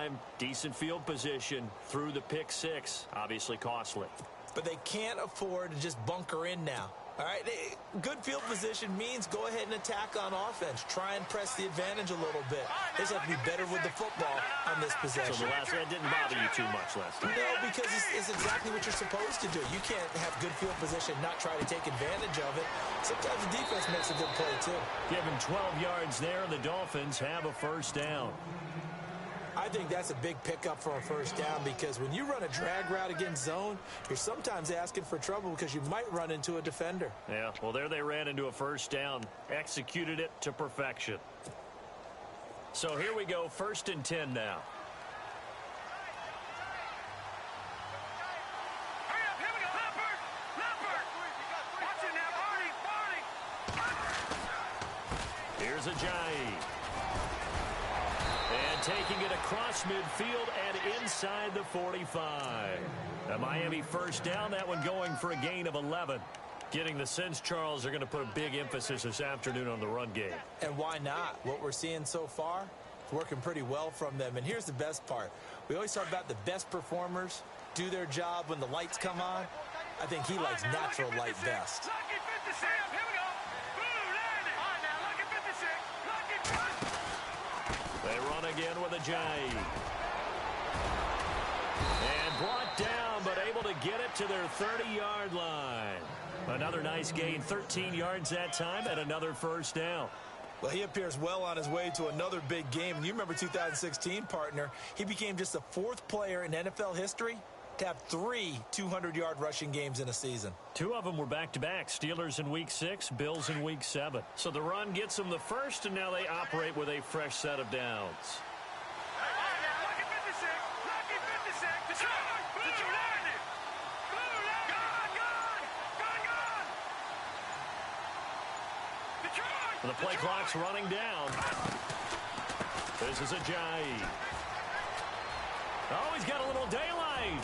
time, decent field position, through the pick six. Obviously costly. But they can't afford to just bunker in now. All right, good field position means go ahead and attack on offense. Try and press the advantage a little bit. They just have to be better with the football on this possession. So the last one didn't bother you too much last time? No, because it's exactly what you're supposed to do. You can't have good field position, not try to take advantage of it. Sometimes the defense makes a good play, too. Given 12 yards there, the Dolphins have a first down. I think that's a big pickup for a first down because when you run a drag route against zone, you're sometimes asking for trouble because you might run into a defender. Yeah, well, there they ran into a first down. Executed it to perfection. So here we go, 1st and 10 now. Here's Ajayi. And taking it across midfield and inside the 45. A Miami first down, that one going for a gain of 11. Getting the sense, Charles, are going to put a big emphasis this afternoon on the run game. And why not? What we're seeing so far, it's working pretty well from them. And here's the best part. We always talk about the best performers do their job when the lights come on. I think he likes natural light best. They run again with Ajayi. And brought down, but able to get it to their 30-yard line. Another nice gain, 13 yards that time, and another first down. Well, he appears well on his way to another big game. And you remember 2016, partner, he became just the 4th player in NFL history to have 3 200-yard rushing games in a season. 2 of them were back-to-back. Steelers in Week 6, Bills in Week 7. So the run gets them the first, and now they operate with a fresh set of downs. The play clock's running down. This is Ajayi. Oh, he's got a little daylight.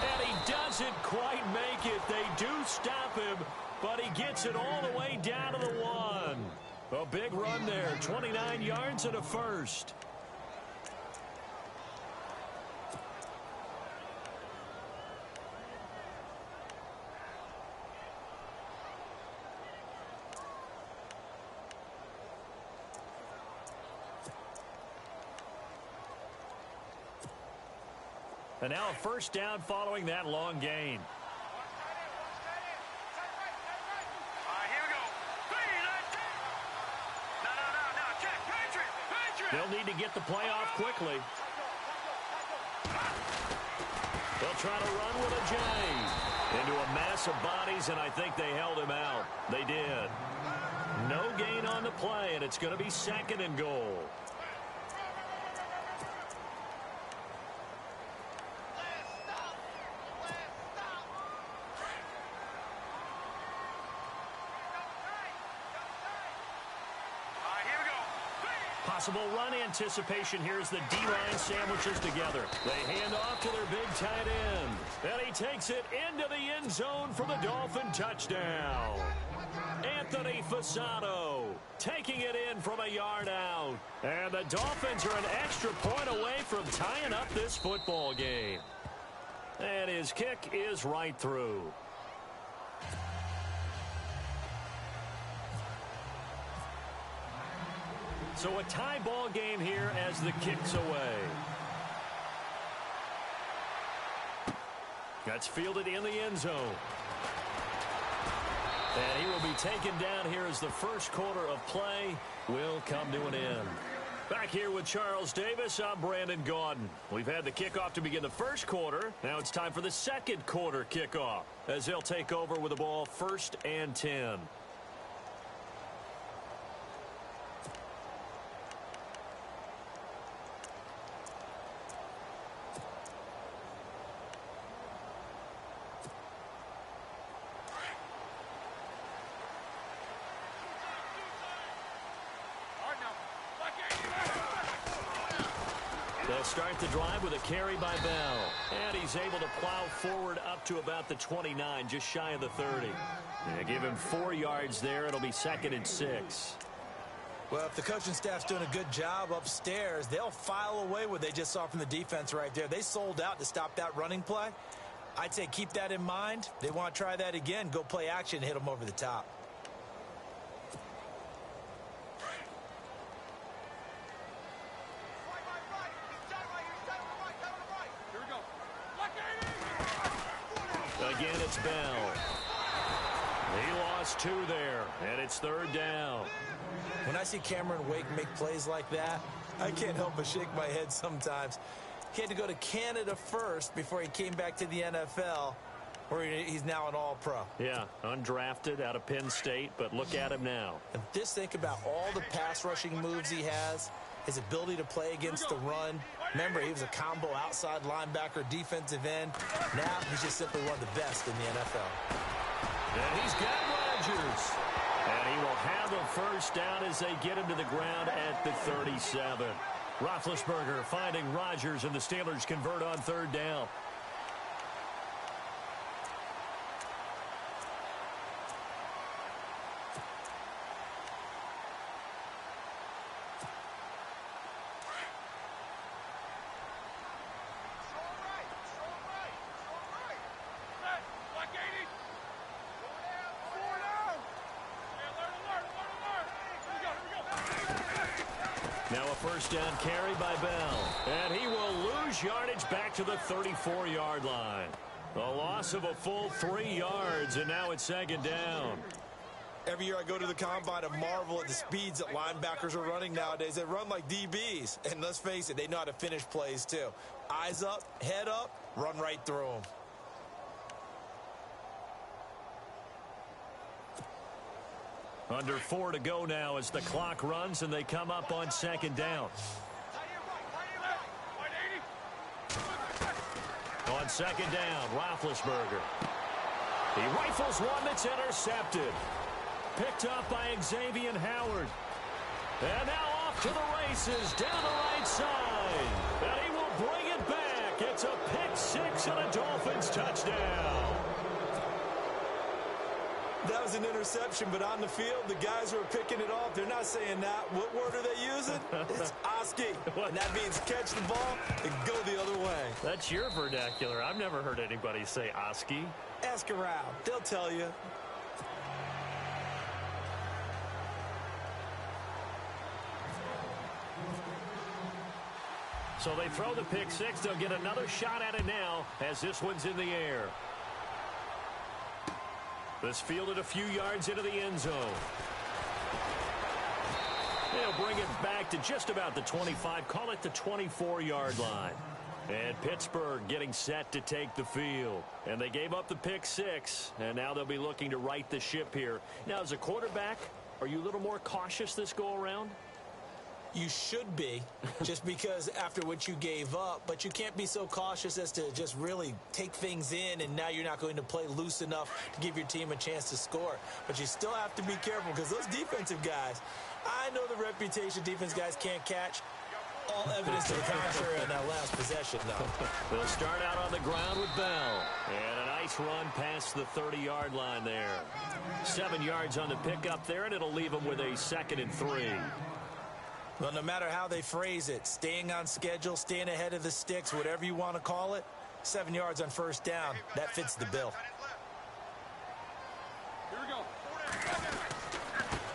And he doesn't quite make it. They do stop him, but he gets it all the way down to the 1. A big run there, 29 yards and a first. And now a first down following that long gain. They'll need to get the play off quickly. They'll try to run with Ajayi into a mass of bodies, and I think they held him out. They did. No gain on the play, and it's going to be 2nd and goal. Possible run anticipation here as the D-line sandwiches together. They hand off to their big tight end. And he takes it into the end zone for the Dolphin touchdown. Anthony Fasano taking it in from a yard out. And the Dolphins are an extra point away from tying up this football game. And his kick is right through. So a tie ball game here as the kick's away. That's fielded in the end zone. And he will be taken down here as the first quarter of play will come to an end. Back here with Charles Davis, I'm Brandon Gaudin. We've had the kickoff to begin the first quarter. Now it's time for the second quarter kickoff as they'll take over with the ball 1st and 10. They'll start the drive with a carry by Bell. And he's able to plow forward up to about the 29, just shy of the 30. Yeah, give him 4 yards there. It'll be 2nd and 6. Well, if the coaching staff's doing a good job upstairs, they'll file away what they just saw from the defense right there. They sold out to stop that running play. I'd say keep that in mind. They want to try that again. Go play action, hit them over the top. Again, it's Bell. He lost 2 there, and it's 3rd down. When I see Cameron Wake make plays like that, I can't help but shake my head sometimes. He had to go to Canada first before he came back to the NFL, where he's now an all-pro. Yeah, undrafted out of Penn State, but look at him now. And just think about all the pass-rushing moves he has, his ability to play against the run. Remember, he was a combo outside linebacker, defensive end. Now he's just simply one of the best in the NFL. And he's got Rodgers. And he will have a first down as they get him to the ground at the 37. Roethlisberger finding Rodgers, and the Steelers convert on 3rd down. Now a first down carry by Bell. And he will lose yardage back to the 34-yard line. A loss of a full 3 yards, and now it's 2nd down. Every year I go to the combine and marvel at the speeds that linebackers are running nowadays. They run like DBs. And let's face it, they know how to finish plays too. Eyes up, head up, run right through them. Under 4 to go now as the clock runs, and they come up on 2nd down. On 2nd down, Roethlisberger. He rifles one that's intercepted. Picked up by Xavier Howard. And now off to the races down the right side. And he will bring it back. It's a pick-6 and a Dolphins touchdown. That was an interception, but on the field, the guys who are picking it off, they're not saying that. What word are they using? It's Oski. And that means catch the ball and go the other way. That's your vernacular. I've never heard anybody say Oski. Ask around. They'll tell you. So they throw the pick-6. They'll get another shot at it now as this one's in the air. This fielded a few yards into the end zone. They'll bring it back to just about the 25. Call it the 24-yard line. And Pittsburgh getting set to take the field. And they gave up the pick-6. And now they'll be looking to right the ship here. Now, as a quarterback, are you a little more cautious this go-around? You should be, just because after what you gave up, but you can't be so cautious as to just really take things in, and now you're not going to play loose enough to give your team a chance to score. But you still have to be careful, because those defensive guys, I know the reputation defense guys can't catch. All evidence to the contrary on that last possession, though. They'll start out on the ground with Bell. And a nice run past the 30-yard line there. 7 yards on the pickup there, and it'll leave them with a 2nd and 3. Well, no matter how they phrase it, staying on schedule, staying ahead of the sticks, whatever you want to call it, 7 yards on first down, that fits the bill. Here we go.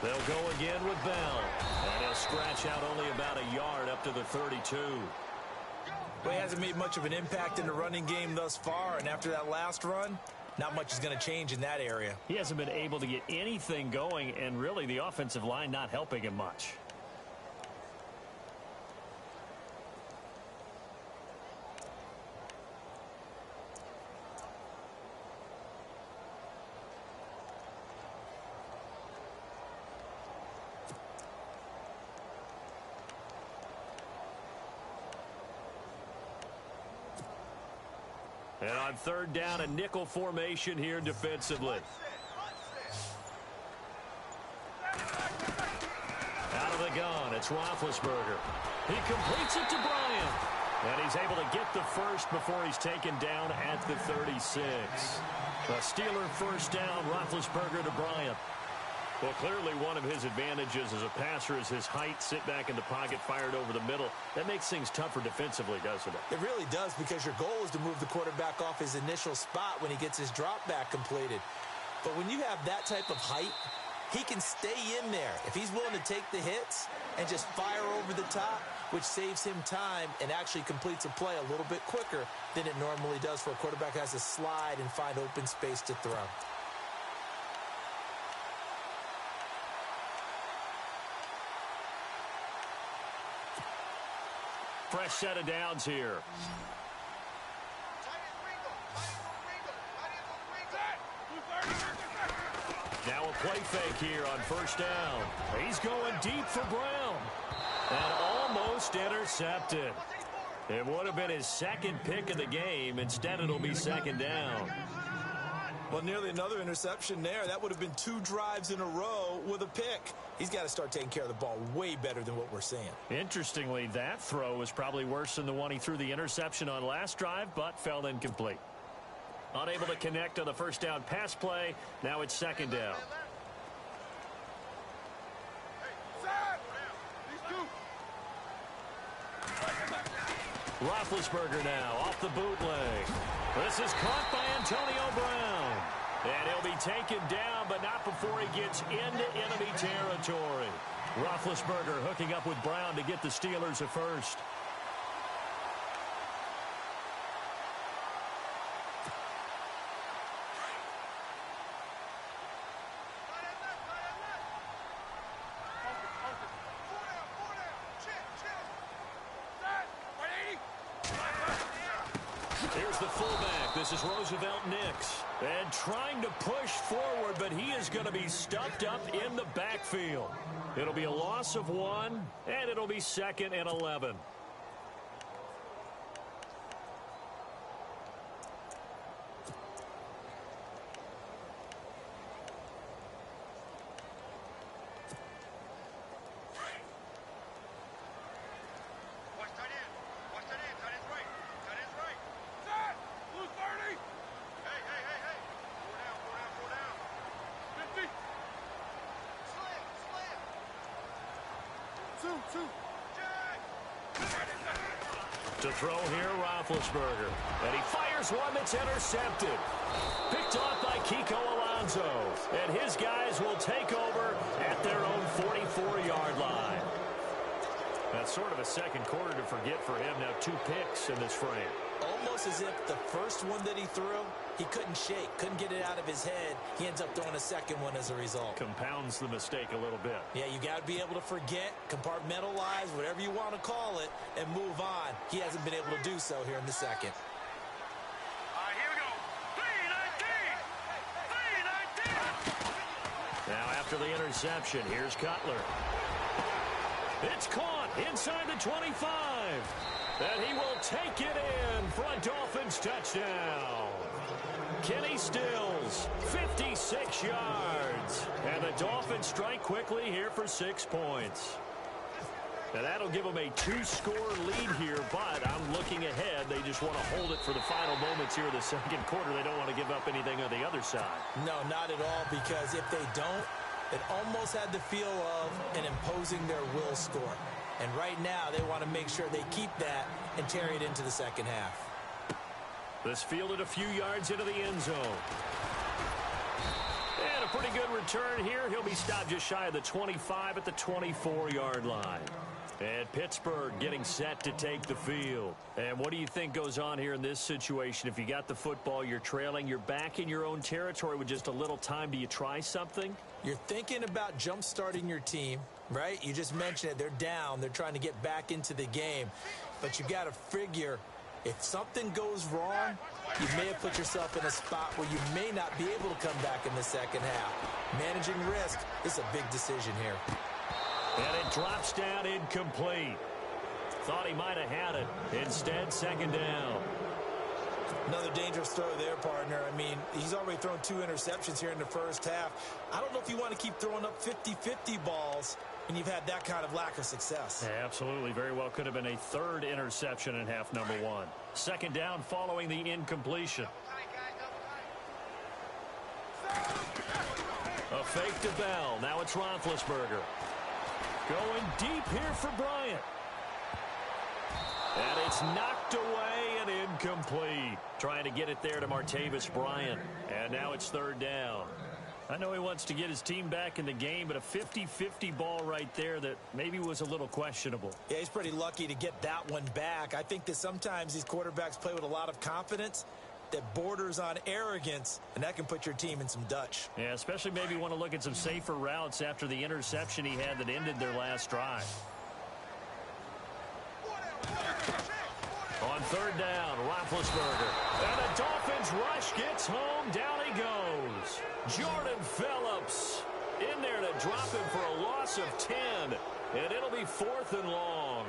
They'll go again with Bell. And he'll scratch out only about a yard up to the 32. Well, he hasn't made much of an impact in the running game thus far, and after that last run, not much is going to change in that area. He hasn't been able to get anything going, and really the offensive line not helping him much. And on 3rd down, a nickel formation here defensively. Out of the gun, it's Roethlisberger. He completes it to Bryant. And he's able to get the first before he's taken down at the 36. A Steeler first down, Roethlisberger to Bryant. Well, clearly one of his advantages as a passer is his height. Sit back in the pocket, fired over the middle. That makes things tougher defensively, doesn't it? It really does, because your goal is to move the quarterback off his initial spot when he gets his drop back completed. But when you have that type of height, he can stay in there if he's willing to take the hits and just fire over the top, which saves him time and actually completes a play a little bit quicker than it normally does for a quarterback who has to slide and find open space to throw. Fresh set of downs here. Now a play fake here on first down. He's going deep for Brown. And almost intercepted. It would have been his second pick of the game. Instead, it'll be second down. Well, nearly another interception there. That would have been 2 drives in a row with a pick. He's got to start taking care of the ball way better than what we're seeing. Interestingly, that throw was probably worse than the one he threw the interception on last drive, but fell incomplete. Unable to connect on the first down pass play. Now it's second down. Roethlisberger now off the bootleg. This is caught by Antonio Brown. And he'll be taken down, but not before he gets into enemy territory. Roethlisberger hooking up with Brown to get the Steelers a first. Here's the fullback. This is Roosevelt Nix. And trying to push forward, but he is going to be stuffed up in the backfield. It'll be a loss of 1, and it'll be 2nd and 11. To throw here, Roethlisberger. And he fires one that's intercepted. Picked off by Kiko Alonso. And his guys will take over at their own 44-yard line. That's sort of a second quarter to forget for him. Now 2 picks in this frame. Almost as if the first one that he threw, he couldn't shake, couldn't get it out of his head. He ends up throwing a second one as a result. Compounds the mistake a little bit. Yeah, you got to be able to forget, compartmentalize, whatever you want to call it, and move on. He hasn't been able to do so here in the second. Here we go. 3-19. Now after the interception, here's Cutler. It's caught inside the 25. And he will take it in for a Dolphins touchdown. Kenny Stills, 56 yards. And the Dolphins strike quickly here for 6 points. And that'll give them a 2-score lead here, but I'm looking ahead. They just want to hold it for the final moments here of the second quarter. They don't want to give up anything on the other side. No, not at all, because if they don't, it almost had the feel of an imposing their will score. And right now, they want to make sure they keep that and carry it into the second half. This fielded a few yards into the end zone. And a pretty good return here. He'll be stopped just shy of the 25 at the 24-yard line. And Pittsburgh getting set to take the field. And what do you think goes on here in this situation? If you got the football, you're trailing, you're back in your own territory with just a little time. Do you try something? You're thinking about jump-starting your team, right? You just mentioned it. They're down. They're trying to get back into the game. But you got to figure, if something goes wrong, you may have put yourself in a spot where you may not be able to come back in the second half. Managing risk is a big decision here. And it drops down incomplete. Thought he might have had it. Instead, second down. Another dangerous throw there, partner. I mean, he's already thrown 2 interceptions here in the first half. I don't know if you want to keep throwing up 50-50 balls when you've had that kind of lack of success. Yeah, absolutely. Very well could have been a 3rd interception in half number 1. Second down following the incompletion. A fake to Bell. Now it's Roethlisberger. Going deep here for Bryant. And it's knocked away and incomplete. Trying to get it there to Martavis Bryant. And now it's third down. I know he wants to get his team back in the game, but a 50-50 ball right there that maybe was a little questionable. Yeah, he's pretty lucky to get that one back. I think that sometimes these quarterbacks play with a lot of confidence that borders on arrogance, and that can put your team in some Dutch. Yeah, especially maybe want to look at some safer routes after the interception he had that ended their last drive. On third down, Roethlisberger. And the Dolphins rush gets home. Down he goes. Jordan Phillips in there to drop him for a loss of 10. And it'll be 4th and long.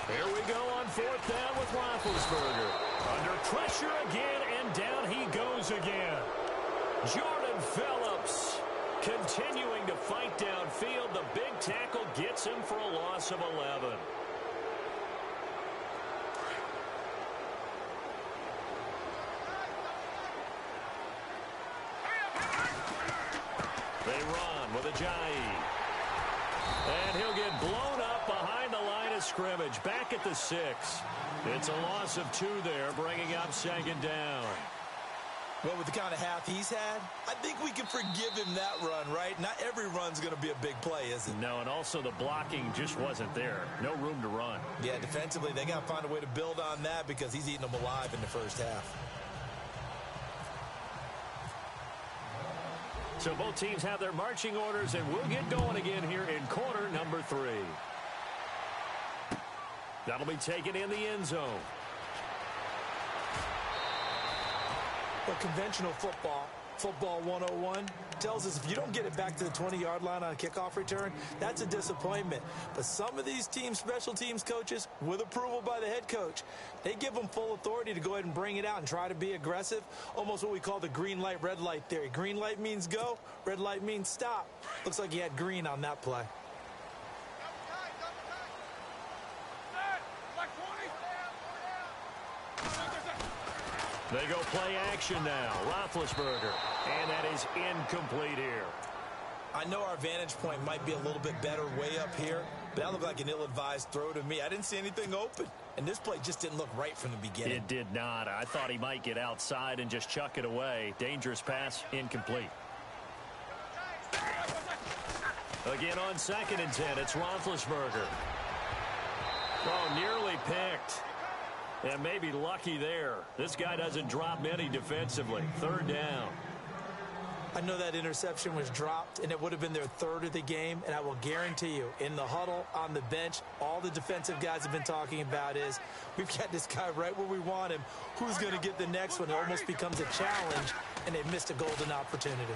Here we go on 4th down with Roethlisberger. Under pressure again, and down he goes again. Jordan Phillips continuing to fight downfield. The big tackle gets him for a loss of 11. They run with Ajayi. And he'll get blown up behind the line of scrimmage. Back at the 6. It's a loss of 2 there, bringing up 2nd down. Well, with the kind of half he's had, I think we can forgive him that run, right? Not every run's going to be a big play, is it? No, and also the blocking just wasn't there. No room to run. Yeah, defensively, they got to find a way to build on that because he's eating them alive in the first half. So both teams have their marching orders, and we'll get going again here in quarter number 3. That'll be taken in the end zone. But conventional football 101, tells us if you don't get it back to the 20-yard line on a kickoff return, that's a disappointment. But some of these team special teams coaches, with approval by the head coach, they give them full authority to go ahead and bring it out and try to be aggressive, almost what we call the green light, red light theory. Green light means go, red light means stop. Looks like he had green on that play. They go play action now. Roethlisberger. And that is incomplete here. I know our vantage point might be a little bit better way up here, but that looked like an ill-advised throw to me. I didn't see anything open, and this play just didn't look right from the beginning. It did not. I thought he might get outside and just chuck it away. Dangerous pass, incomplete. Again on 2nd and 10, it's Roethlisberger. Oh, nearly picked. And maybe lucky there. This guy doesn't drop many defensively. 3rd down. I know that interception was dropped, and it would have been their 3rd of the game, and I will guarantee you, in the huddle, on the bench, all the defensive guys have been talking about is, we've got this guy right where we want him. Who's going to get the next one? It almost becomes a challenge, and they missed a golden opportunity.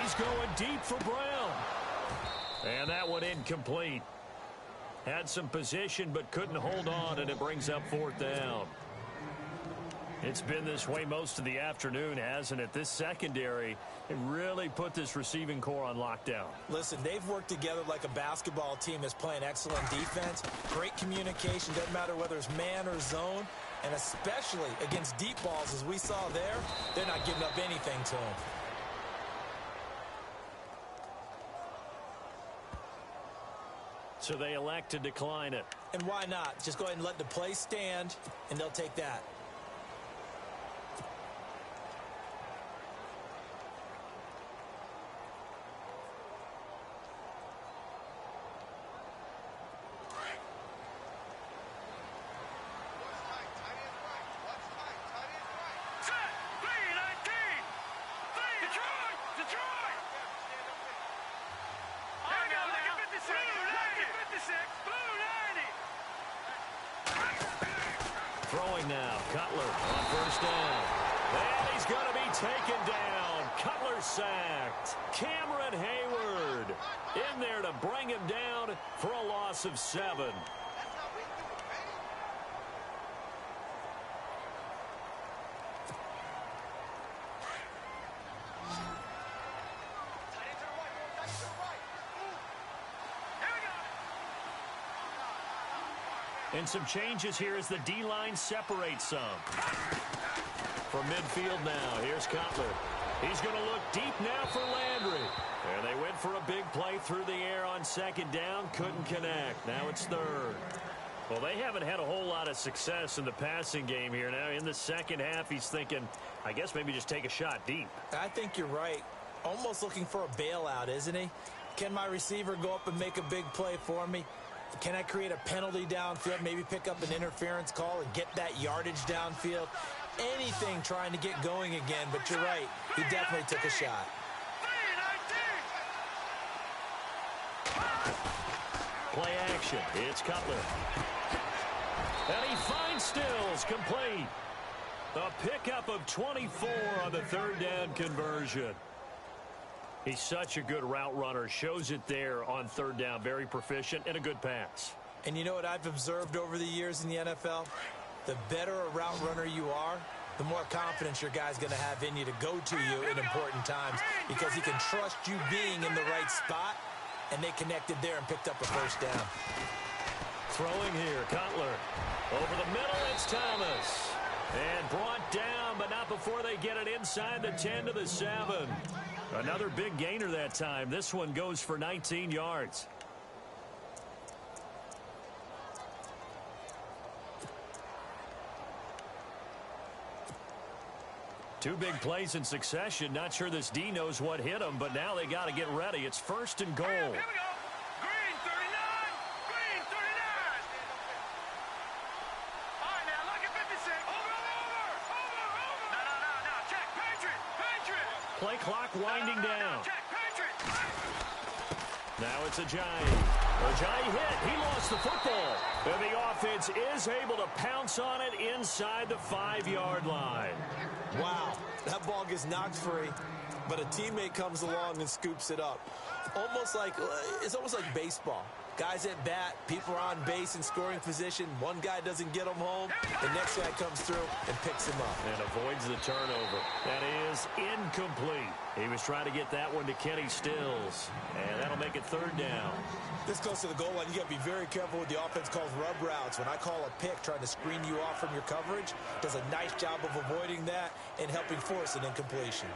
He's going deep for Brown. And that one incomplete. Had some position but couldn't hold on, and it brings up 4th down. It's been this way most of the afternoon, hasn't it? This secondary, it really put this receiving core on lockdown. Listen, they've worked together like a basketball team that's playing excellent defense. Great communication, doesn't matter whether it's man or zone. And especially against deep balls, as we saw there, they're not giving up anything to them. So they elect to decline it. And why not? Just go ahead and let the play stand, and they'll take that. Throwing now, Cutler on 1st down. And he's going to be taken down. Cutler sacked. Cameron Hayward in there to bring him down for a loss of 7. And some changes here as the D-line separates some. From midfield now, here's Cutler. He's going to look deep now for Landry. And they went for a big play through the air on second down. Couldn't connect. Now it's third. Well, they haven't had a whole lot of success in the passing game here. Now in the second half, he's thinking, I guess maybe just take a shot deep. I think you're right. Almost looking for a bailout, isn't he? Can my receiver go up and make a big play for me? Can I create a penalty downfield, maybe pick up an interference call and get that yardage downfield? Anything trying to get going again, but you're right. He definitely took a shot. Play action. It's Cutler. And he finds Stills, complete. A pickup of 24 on the third down conversion. He's such a good route runner. Shows it there on third down. Very proficient and a good pass. And you know what I've observed over the years in the NFL? The better a route runner you are, the more confidence your guy's going to have in you to go to you in important times because he can trust you being in the right spot, and they connected there and picked up a first down. Throwing here, Cutler. Over the middle, it's Thomas. And brought down, but not before they get it inside the 10 to the 7. Another big gainer that time. This one goes for 19 yards. Two big plays in succession. Not sure this D knows what hit him, but now they got to get ready. It's first and goal. Here we go. Green 39. Green 39. All right, now, look at 56. Over. No. Check. Patriot. Play clock winding down. Check. Patriot. Now it's Ajayi. Ajayi hit. He lost the football. And the offense is able to pounce on it inside the 5-yard line. Wow, that ball gets knocked free, but a teammate comes along and scoops it up. It's almost like baseball. Guys at bat, people are on base in scoring position. One guy doesn't get him home. The next guy comes through and picks him up. And avoids the turnover. That is incomplete. He was trying to get that one to Kenny Stills. And that'll make it third down. This close to the goal line, you got to be very careful with the offense calls rub routes. When I call a pick trying to screen you off from your coverage, does a nice job of avoiding that and helping force an incompletion.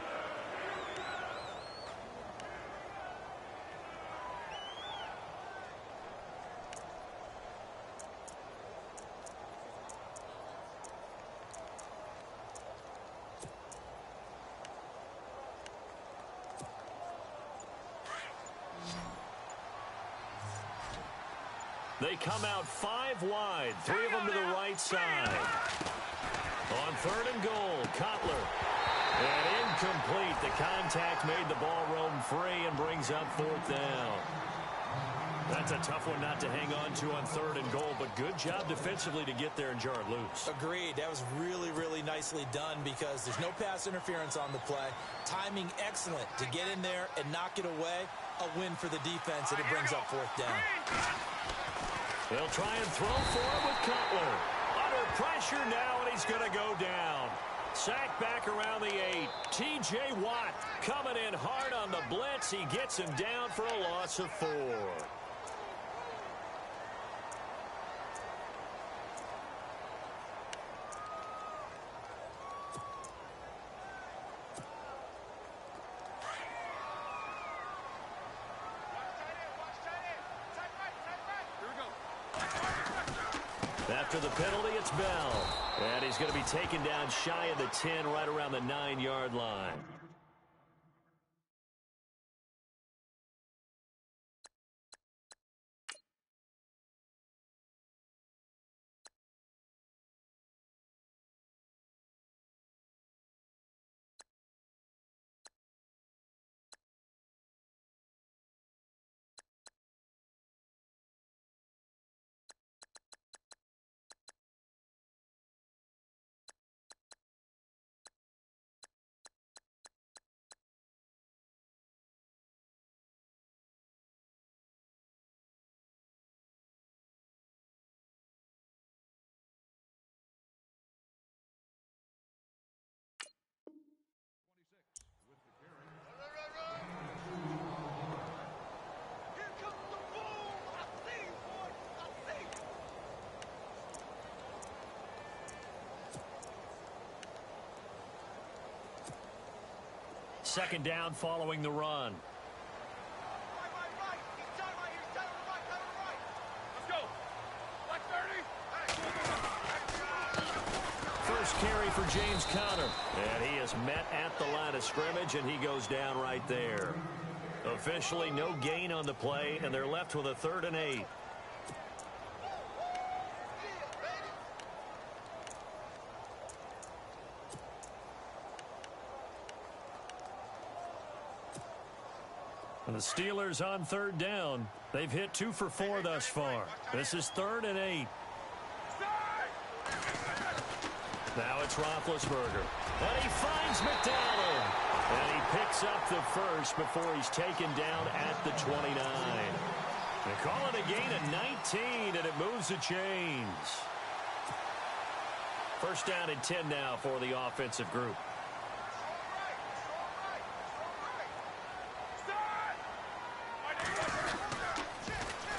They come out 5 wide, 3 of them to the right side. On third and goal, Cutler. And incomplete. The contact made the ball roam free and brings up fourth down. That's a tough one not to hang on to on third and goal, but good job defensively to get there and jar it loose. Agreed. That was really, really nicely done because there's no pass interference on the play. Timing excellent to get in there and knock it away. A win for the defense, and it brings up fourth down. They'll try and throw for him with Cutler. Under pressure now, and he's going to go down. Sacked back around the 8. T.J. Watt coming in hard on the blitz. He gets him down for a loss of 4. After the penalty, it's Bell. And he's going to be taken down shy of the 10, right around the 9-yard line. second down following the run. First carry for James Conner. And he is met at the line of scrimmage, and he goes down right there. Officially no gain on the play, and they're left with a 3rd and 8. And the Steelers on 3rd down. They've hit 2 for 4 thus far. This is 3rd and 8. Now it's Roethlisberger. And he finds McDonald. And he picks up the first before he's taken down at the 29. They call it a gain of 19, and it moves the chains. First down and 10 now for the offensive group.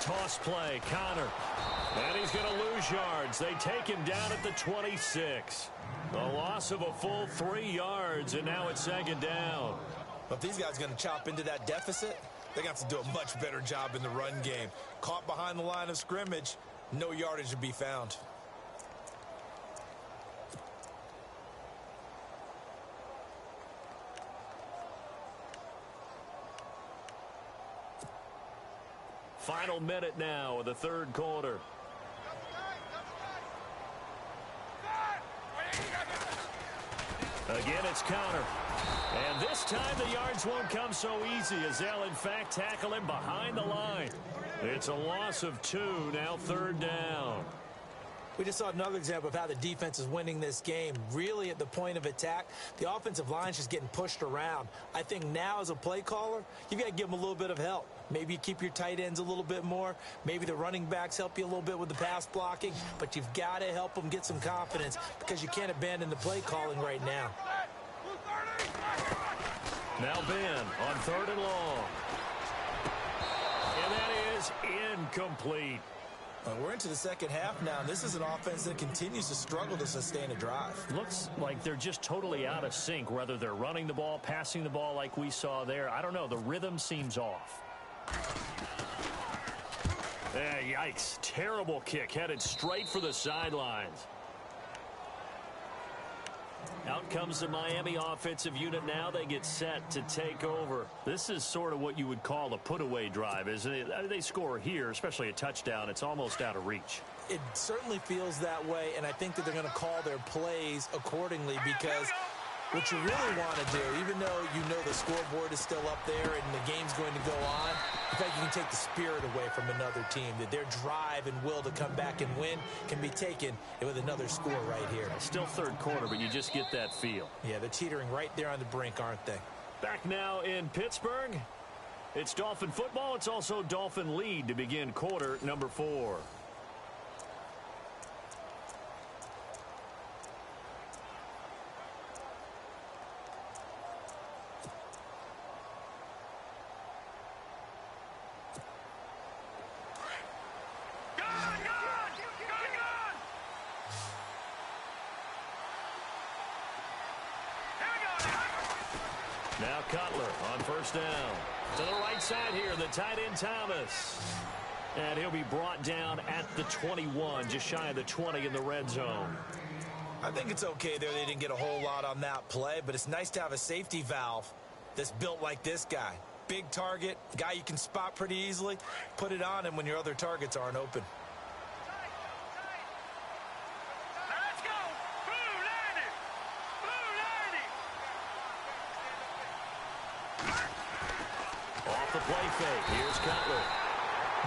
Toss play, Conner. And he's going to lose yards. They take him down at the 26. A loss of a full 3 yards, and now it's 2nd down. But if these guys are going to chop into that deficit, they're going to have to do a much better job in the run game. Caught behind the line of scrimmage, no yardage to be found. Final minute now of the 3rd quarter. Again, it's Conner. And this time the yards won't come so easy as they'll, in fact, tackle him behind the line. It's a loss of 2, now 3rd down. We just saw another example of how the defense is winning this game. Really at the point of attack, the offensive line's just getting pushed around. I think now as a play caller, you got to give them a little bit of help. Maybe you keep your tight ends a little bit more. Maybe the running backs help you a little bit with the pass blocking. But you've got to help them get some confidence because you can't abandon the play calling right now. Now Ben on 3rd and long. And that is incomplete. We're into the second half now, and this is an offense that continues to struggle to sustain a drive. Looks like they're just totally out of sync, whether they're running the ball, passing the ball like we saw there. I don't know. The rhythm seems off. Yikes. Terrible kick headed straight for the sidelines. Out comes the Miami offensive unit now. They get set to take over. This is sort of what you would call a put-away drive, isn't it? They score here, especially a touchdown. It's almost out of reach. It certainly feels that way, and I think that they're going to call their plays accordingly because what you really want to do, even though you know the scoreboard is still up there and the game's going to go on, in fact, you can take the spirit away from another team, that their drive and will to come back and win can be taken with another score right here. Still 3rd quarter, but you just get that feel. Yeah, they're teetering right there on the brink, aren't they? Back now in Pittsburgh. It's Dolphin football. It's also Dolphin lead to begin quarter number 4. Now Cutler on 1st down. To the right side here, the tight end Thomas. And he'll be brought down at the 21, just shy of the 20 in the red zone. I think it's okay there. They didn't get a whole lot on that play, but it's nice to have a safety valve that's built like this guy. Big target, guy you can spot pretty easily. Put it on him when your other targets aren't open. Play fake. Here's Cutler.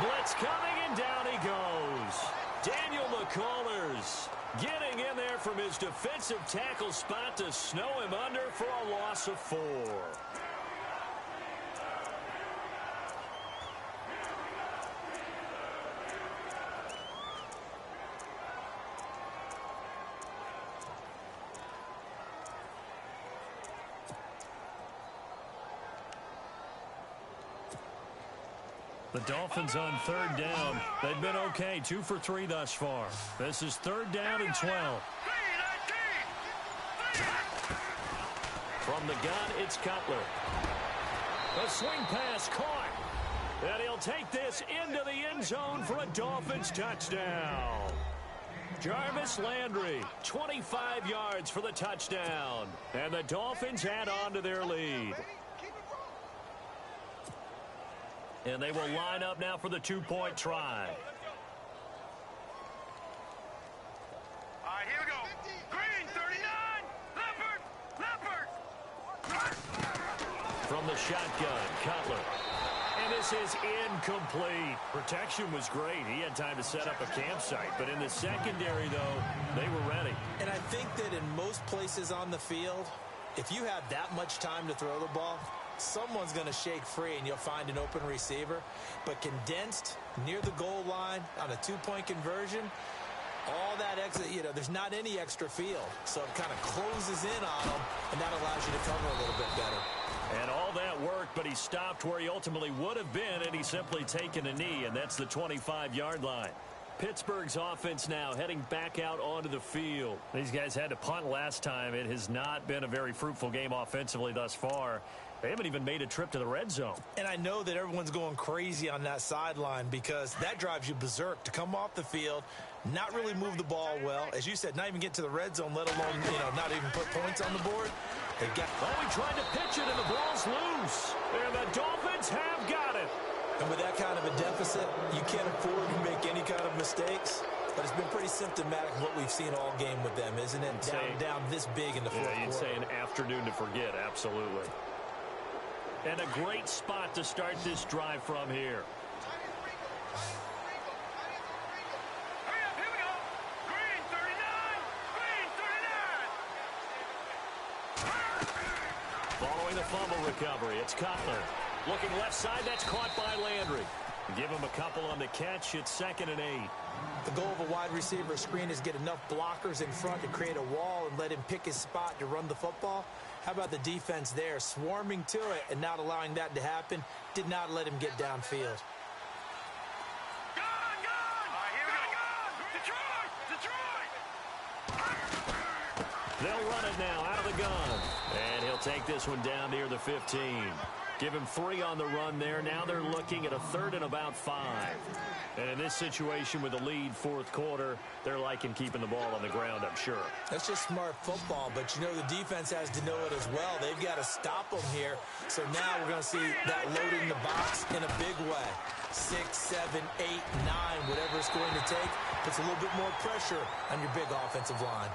Blitz coming, and down he goes. Daniel McCullers getting in there from his defensive tackle spot to snow him under for a loss of 4. The Dolphins on 3rd down. They've been okay, 2 for 3 thus far. This is 3rd down and 12. From the gun, it's Cutler. A swing pass caught. And he'll take this into the end zone for a Dolphins touchdown. Jarvis Landry, 25 yards for the touchdown. And the Dolphins add on to their lead. And they will line up now for the two-point try. All right, here we go. Green, 39. Leopard. From the shotgun, Cutler. And this is incomplete. Protection was great. He had time to set up a campsite. But in the secondary, though, they were ready. And I think that in most places on the field, if you have that much time to throw the ball, someone's going to shake free and you'll find an open receiver. But condensed near the goal line on a two-point conversion, all that extra, there's not any extra field. So it kind of closes in on them, and that allows you to cover a little bit better. And all that worked, but he stopped where he ultimately would have been, and he's simply taken a knee, and that's the 25-yard line. Pittsburgh's offense now heading back out onto the field. These guys had to punt last time. It has not been a very fruitful game offensively thus far. They haven't even made a trip to the red zone. And I know that everyone's going crazy on that sideline because that drives you berserk to come off the field, not really move the ball well. As you said, not even get to the red zone, let alone, not even put points on the board. They got. Oh, he tried to pitch it, and the ball's loose. And the Dolphins have got it. And with that kind of a deficit, you can't afford to make any kind of mistakes. But it's been pretty symptomatic of what we've seen all game with them, isn't it? Down this big in the fourth quarter. You'd say an afternoon to forget, absolutely. And a great spot to start this drive from here. Hurry up, here we go. Green, 39. Following the fumble recovery, it's Cutler. Looking left side, that's caught by Landry. Give him a couple on the catch. It's 2nd and 8. The goal of a wide receiver screen is get enough blockers in front to create a wall and let him pick his spot to run the football. How about the defense there, swarming to it and not allowing that to happen? Did not let him get downfield. Gone! All right, here we go. Detroit! They'll run it now out of the gun. And he'll take this one down near the 15. Give him 3 on the run there. Now they're looking at a 3rd and about 5. And in this situation with the lead fourth quarter, they're liking keeping the ball on the ground, I'm sure. That's just smart football, but the defense has to know it as well. They've got to stop them here. So now we're going to see that loading the box in a big way. 6, 7, 8, 9, whatever it's going to take, puts a little bit more pressure on your big offensive line.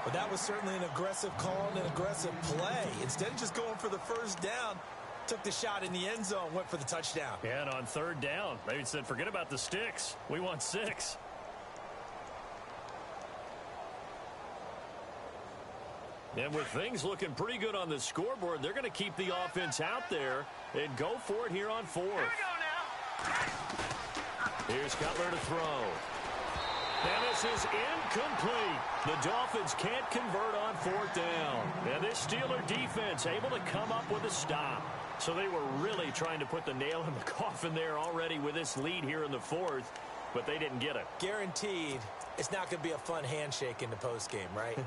But that was certainly an aggressive call and an aggressive play. Instead of just going for the first down, took the shot in the end zone, went for the touchdown. Yeah, and on 3rd down, they said, forget about the sticks. We want 6. And with things looking pretty good on the scoreboard, they're going to keep the offense out there and go for it here on 4th. Here we go now. Here's Cutler to throw. And this is incomplete. The Dolphins can't convert on 4th down. And this Steeler defense able to come up with a stop. So they were really trying to put the nail in the coffin there already with this lead here in the 4th, but they didn't get it. Guaranteed it's not going to be a fun handshake in the postgame, right?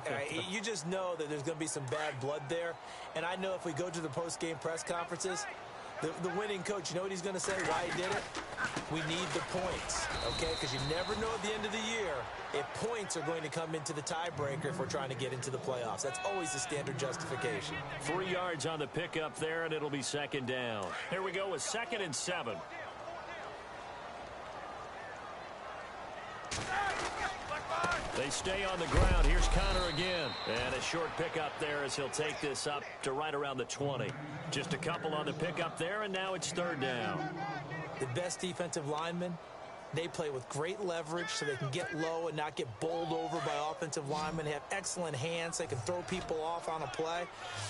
You just know that there's going to be some bad blood there. And I know if we go to the postgame press conferences, the winning coach, you know what he's going to say, why he did it? We need the points, okay? Because you never know at the end of the year if points are going to come into the tiebreaker if we're trying to get into the playoffs. That's always the standard justification. 3 yards on the pickup there, and it'll be 2nd down. Here we go with 2nd and 7. They stay on the ground. Here's Connor again. And a short pickup there as he'll take this up to right around the 20. Just a couple on the pickup there, and now it's 3rd down. The best defensive linemen, they play with great leverage so they can get low and not get bowled over by offensive linemen. They have excellent hands. They can throw people off on a play.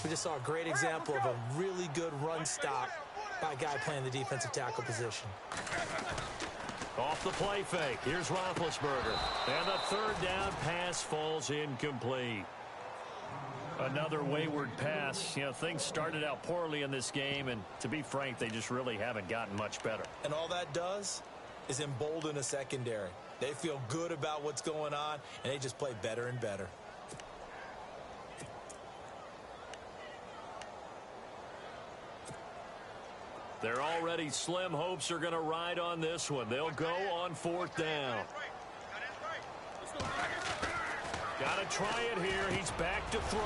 We just saw a great example of a really good run stop by a guy playing the defensive tackle position. Off the play fake. Here's Roethlisberger. And the 3rd down pass falls incomplete. Another wayward pass. Things started out poorly in this game, and to be frank, they just really haven't gotten much better. And all that does is embolden a secondary. They feel good about what's going on, and they just play better and better. Their already slim hopes are going to ride on this one. They'll go on 4th down. Got to try it here. He's back to throw.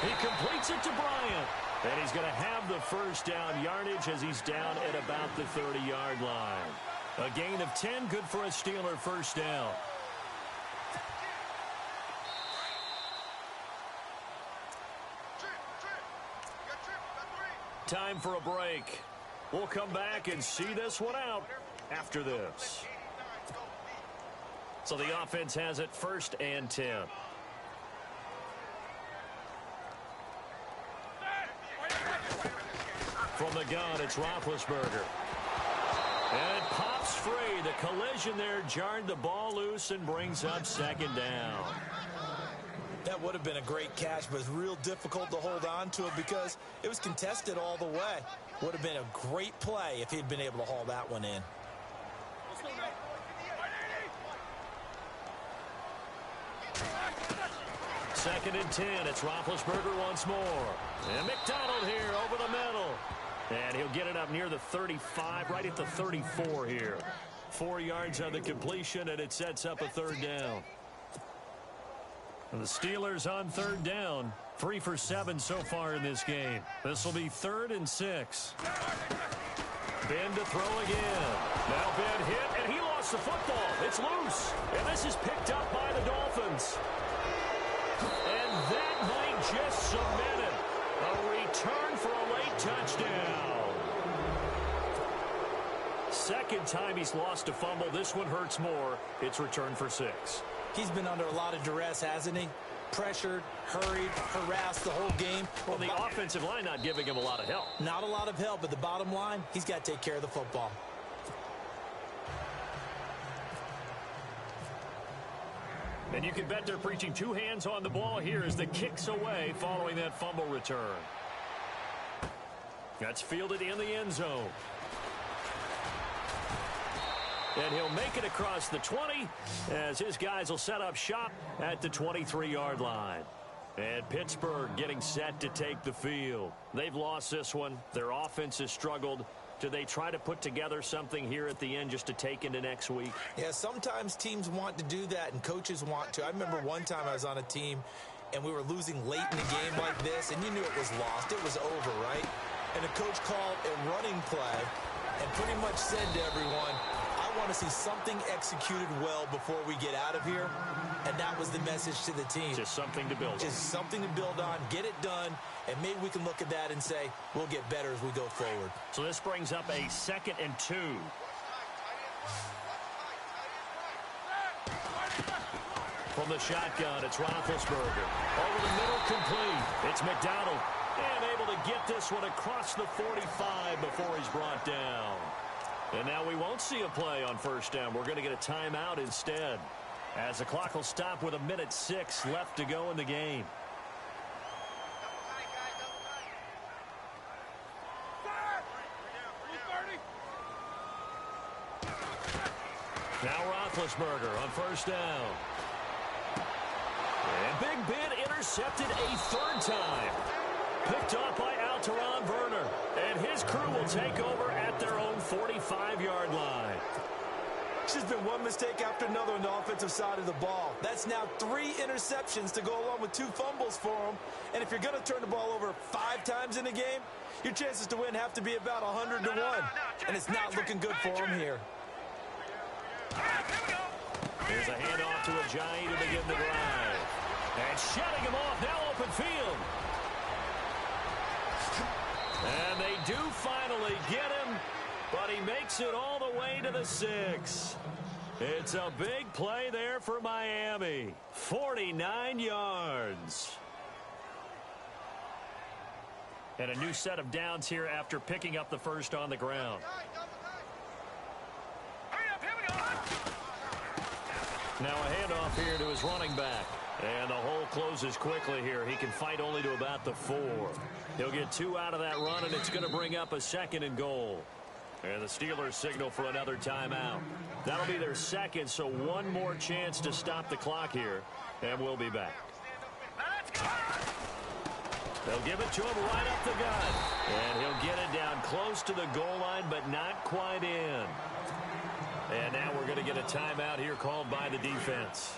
He completes it to Bryant. And he's going to have the first down yardage as he's down at about the 30-yard line. A gain of 10, good for a Steeler first down. Time for a break. We'll come back and see this one out after this. So the offense has it 1st and 10. From the gun, it's Roethlisberger. And it pops free. The collision there jarred the ball loose and brings up 2nd down. That would have been a great catch, but it's real difficult to hold on to it because it was contested all the way. Would have been a great play if he'd been able to haul that one in. 2nd and 10. It's Roethlisberger once more. And McDonald here over the middle. And he'll get it up near the 35, right at the 34 here. 4 yards on the completion, and it sets up a 3rd down. And the Steelers on 3rd down. 3 for 7 so far in this game. This will be 3rd and 6. Ben to throw again. Now Ben hit, and he lost the football. It's loose. And this is picked up by the Dolphins. And that might just cement it. A return for a late touchdown. 2nd time he's lost a fumble. This one hurts more. It's returned for 6. He's been under a lot of duress, hasn't he? Pressured, hurried, harassed the whole game. Well, the offensive line not giving him a lot of help. Not a lot of help, but the bottom line, he's got to take care of the football. And you can bet they're preaching 2 hands on the ball here as the kick's away following that fumble return. That's fielded in the end zone. And he'll make it across the 20 as his guys will set up shop at the 23-yard line. And Pittsburgh getting set to take the field. They've lost this one. Their offense has struggled. Do they try to put together something here at the end just to take into next week? Yeah, sometimes teams want to do that and coaches want to. I remember one time I was on a team and we were losing late in the game like this, and you knew it was lost. It was over, right? And the coach called a running play and pretty much said to everyone, I want to see something executed well before we get out of here. And that was the message to the team. Just something to build on. Just something to build on, get it done, and maybe we can look at that and say, we'll get better as we go forward. So this brings up a 2nd and 2. From the shotgun, it's Roethlisberger. Over the middle, complete. It's McDonald. And able to get this one across the 45 before he's brought down. And now we won't see a play on 1st down. We're going to get a timeout instead, as the clock will stop with 1:06 left to go in the game. Now Roethlisberger on 1st down. And Big Ben intercepted a 3rd time. Picked off by Alteron Werner. And his crew will take over at their own 45-yard line. It's just been one mistake after another on the offensive side of the ball. That's now 3 interceptions to go along with 2 fumbles for him. And if you're going to turn the ball over 5 times in a game, your chances to win have to be about 100 to 1. And it's not looking good for him here. Here's a handoff to Ajayi to begin the drive. And shutting him off, now open field. And they do finally get him, but he makes it all the way to the 6. It's a big play there for Miami. 49 yards. And a new set of downs here after picking up the first on the ground. Now a handoff here to his running back. And the hole closes quickly here. He can fight only to about the 4. He'll get 2 out of that run, and it's going to bring up a 2nd and goal. And the Steelers signal for another timeout. That'll be their 2nd, so one more chance to stop the clock here. And we'll be back. They'll give it to him right up the gut. And he'll get it down close to the goal line, but not quite in. And now we're going to get a timeout here called by the defense.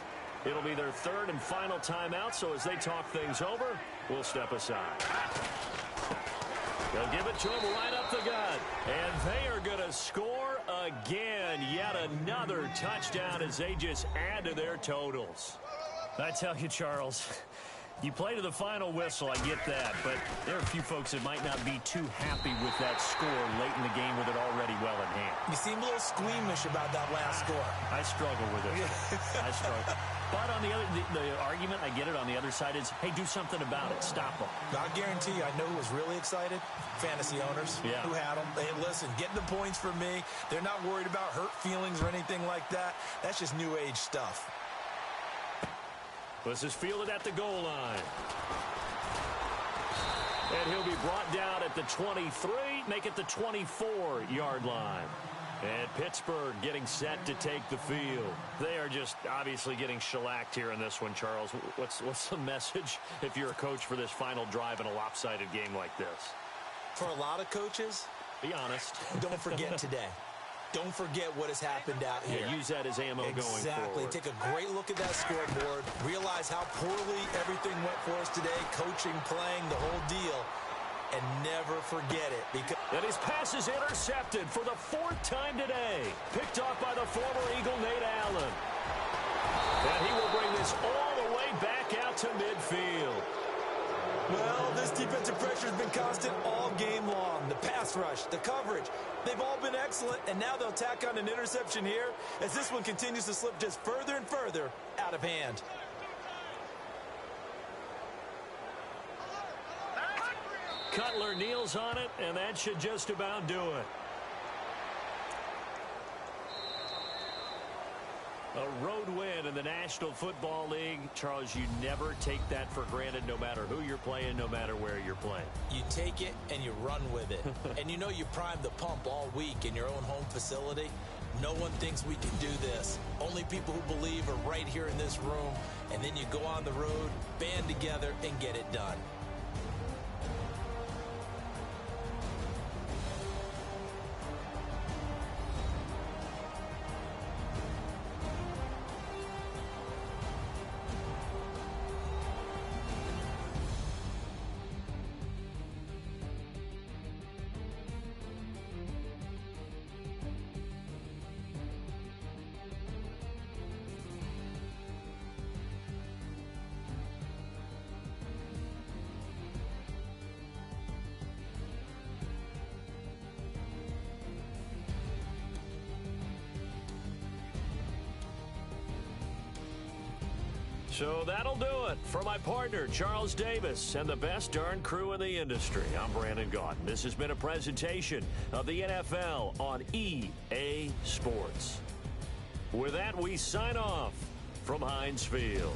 It'll be their third and final timeout, so as they talk things over, we'll step aside. They'll give it to him right up the gut. And they are going to score again. Yet another touchdown as they just add to their totals. I tell you, Charles, you play to the final whistle, I get that, but there are a few folks that might not be too happy with that score late in the game with it already well in hand. You seem a little squeamish about that last score. I struggle with it. I struggle. But on the other, the argument, I get it, on the other side is, hey, do something about it. Stop them. I guarantee you, I know who was really excited. Fantasy owners who had them. Hey, listen, getting the points for me. They're not worried about hurt feelings or anything like that. That's just new age stuff. This is fielded at the goal line. And he'll be brought down at the 23, make it the 24-yard line. And Pittsburgh getting set to take the field. They are just obviously getting shellacked here in this one, Charles. What's the message if you're a coach for this final drive in a lopsided game like this? For a lot of coaches, be honest. Don't forget today. Don't forget what has happened out here. Yeah, use that as ammo going forward. Exactly. Take a great look at that scoreboard. Realize how poorly everything went for us today. Coaching, playing, the whole deal. And never forget it. And his pass is intercepted for the fourth time today. Picked off by the former Eagle, Nate Allen. And he will bring this all the way back out to midfield. Well, this defensive pressure has been constant all game long. The pass rush, the coverage, they've all been excellent. And now they'll tack on an interception here as this one continues to slip just further and further out of hand. Cutler kneels on it, and that should just about do it. A road win in the National Football League. Charles, you never take that for granted no matter who you're playing, no matter where you're playing. You take it and you run with it. And you know you primed the pump all week in your own home facility. No one thinks we can do this. Only people who believe are right here in this room. And then you go on the road, band together, and get it done. So that'll do it. For my partner, Charles Davis, and the best darn crew in the industry, I'm Brandon Gaudin. This has been a presentation of the NFL on EA Sports. With that, we sign off from Heinz Field.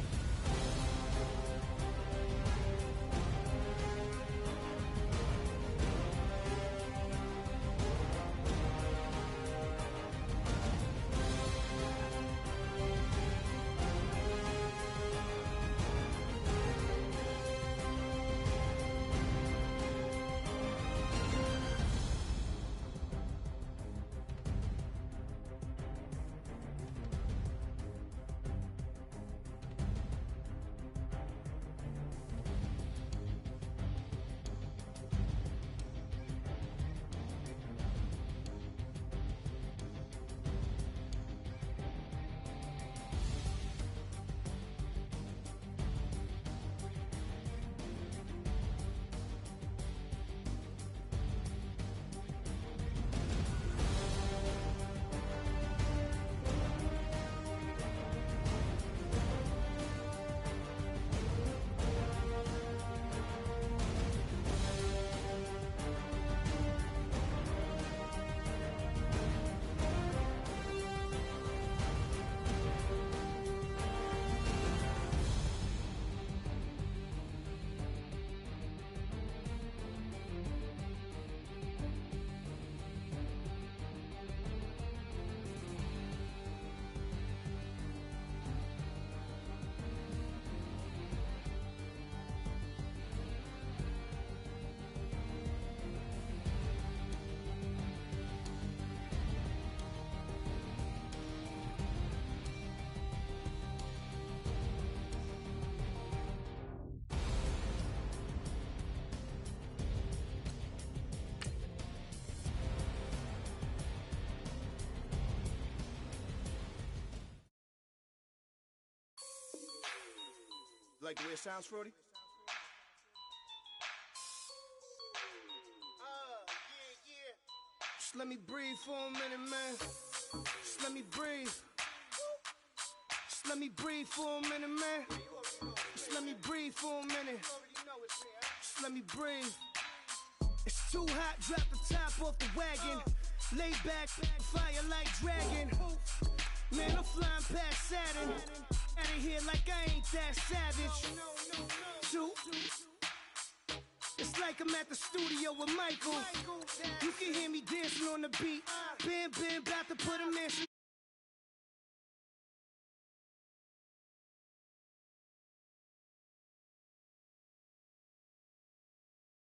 Like the way it sounds, Frody? Just let me breathe for a minute, man. Just let me breathe. Just let me breathe for a minute, man. Just let me breathe for a minute. Just let me breathe. It's too hot, drop the top off the wagon. Lay back, fire like dragon. Man, I'm flying past Saturn. Out of here like I ain't that savage. Two. It's like I'm at the studio with Michael. You can hear me dancing on the beat. Bam, bam, about to put a mansion